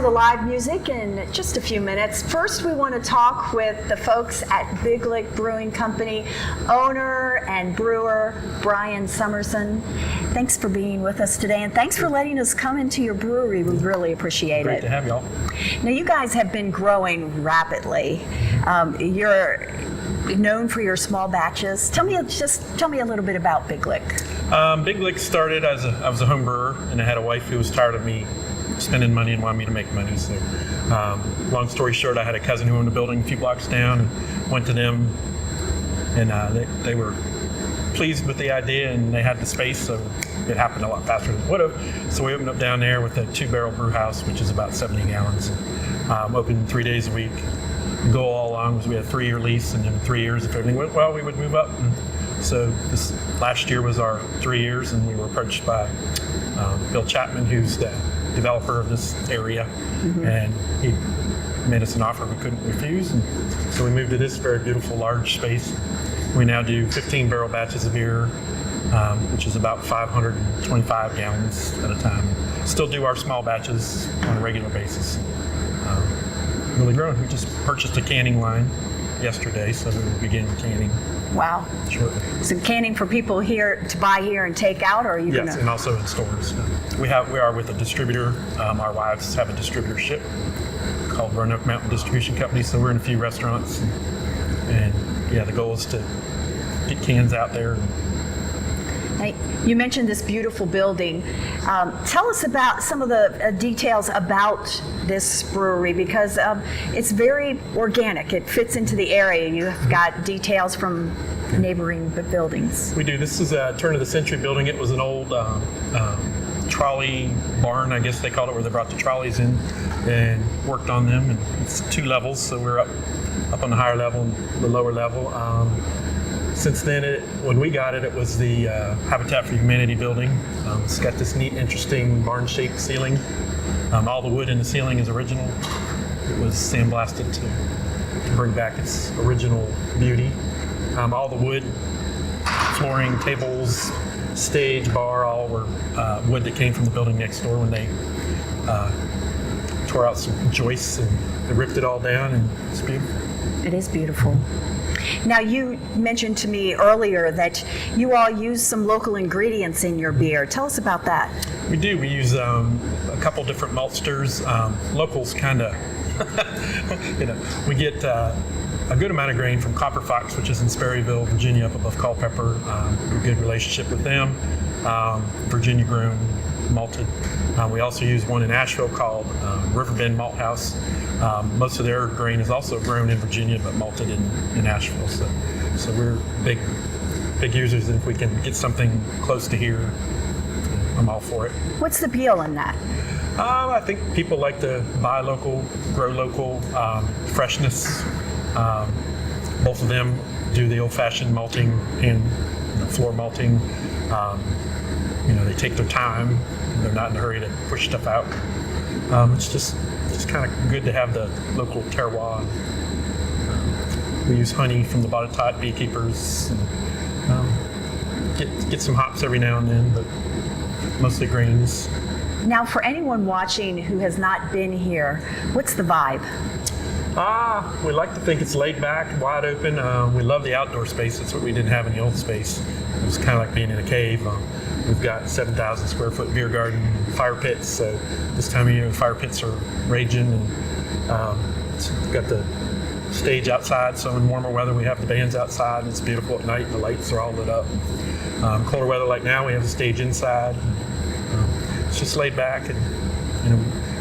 the live music in just a few minutes. First, we want to talk with the folks at Big Lick Brewing Company, owner and brewer Brian Summerson. Thanks for being with us today, and thanks for letting us come into your brewery. We really appreciate it. Great to have y'all. Now, you guys have been growing rapidly. You're known for your small batches. Tell me a little bit about Big Lick. Big Lick started as I was a home brewer, and I had a wife who was tired of me spending money and wanted me to make money. So, long story short, I had a cousin who owned a building a few blocks down, and went to them, and they were pleased with the idea, and they had the space, so it happened a lot faster than it would have. So we opened up down there with a 2-barrel brew house, which is about 70 gallons. Open 3 days a week. The goal all along was we had a 3-year lease, and in 3 years, if everything went well, we would move up. And so this last year was our 3 years, and we were approached by Bill Chapman, who's the developer of this area, and he made us an offer we couldn't refuse, and so we moved to this very beautiful large space. We now do 15-barrel batches of beer, which is about 525 gallons at a time. Still do our small batches on a regular basis. Really growing. We just purchased a canning line yesterday, so we will begin canning. Wow. Shortly. So canning for people here to buy here and take out, or are you Yes, gonna? and also in stores. We are with a distributor. Our wives have a distributorship called Roanoke Mountain Distribution Company, so we're in a few restaurants, and yeah, the goal is to get cans out there. Now, you mentioned this beautiful building. Tell us about some of the details about this brewery, because it's very organic. It fits into the area. You've got details from neighboring buildings. We do. This is a turn-of-the-century building. It was an old trolley barn, I guess they called it, where they brought the trolleys in and worked on them. And it's 2 levels, so we're up on the higher level and the lower level. Since then, when we got it, it was the Habitat for Humanity building. It's got this neat, interesting barn-shaped ceiling. All the wood in the ceiling is original. It was sandblasted to bring back its original beauty. All the wood, flooring, tables, stage, bar, all were wood that came from the building next door when they tore out some joists and they ripped it all down, and it's beautiful. It is beautiful. Now, you mentioned to me earlier that you all use some local ingredients in your beer. Tell us about that. We do. We use a couple different maltsters. Locals kind of, we get a good amount of grain from Copper Fox, which is in Sperryville, Virginia, up above Culpeper. We have a good relationship with them. Virginia grown, malted. We also use one in Asheville called Riverbend Malt House. Most of their grain is also grown in Virginia, but malted in Asheville. So we're big users, and if we can get something close to here, I'm all for it. What's the appeal in that? I think people like to buy local, grow local, freshness. Both of them do the old-fashioned malting and floor malting. They take their time. They're not in a hurry to push stuff out. It's just kind of good to have the local terroir. We use honey from the Botetourt beekeepers. And, get some hops every now and then, but mostly grains. Now, for anyone watching who has not been here, what's the vibe? We like to think it's laid back, wide open. We love the outdoor space. That's what we didn't have in the old space. It was kind of like being in a cave. We've got 7,000 square foot beer garden, fire pits. So this time of year, the fire pits are raging, and we've got the stage outside. So in warmer weather, we have the bands outside, and it's beautiful at night. The lights are all lit up. Colder weather like now, we have the stage inside. It's just laid back, and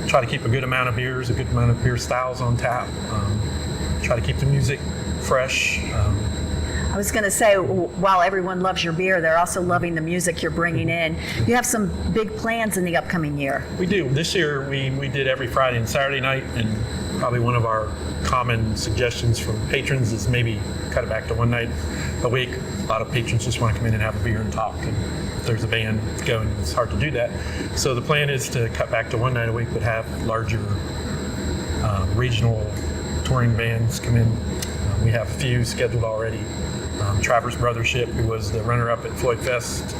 try to keep a good amount of beers, a good amount of beer styles on tap. Try to keep the music fresh. I was going to say, while everyone loves your beer, they're also loving the music you're bringing in. You have some big plans in the upcoming year. We do. This year, we did every Friday and Saturday night, and probably one of our common suggestions from patrons is maybe cut it back to one night a week. A lot of patrons just want to come in and have a beer and talk, and if there's a band going, it's hard to do that. So the plan is to cut back to one night a week, but have larger regional touring bands come in. We have a few scheduled already. Travers Brothership, who was the runner-up at Floyd Fest.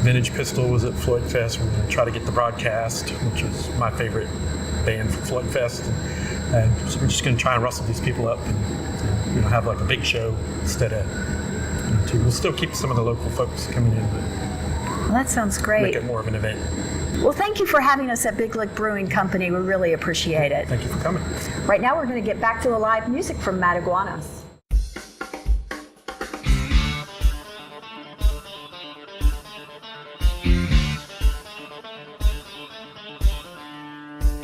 Vintage Pistol was at Floyd Fest. We're going to try to get the Broadcast, which is my favorite band from Floyd Fest. And so we're just going to try and rustle these people up and have like a big show instead of. We'll still keep some of the local folks coming in, but Well, that sounds great. make it more of an event. Well, thank you for having us at Big Lick Brewing Company. We really appreciate it. Thank you for coming. Right now, we're going to get back to the live music from Mataguanas.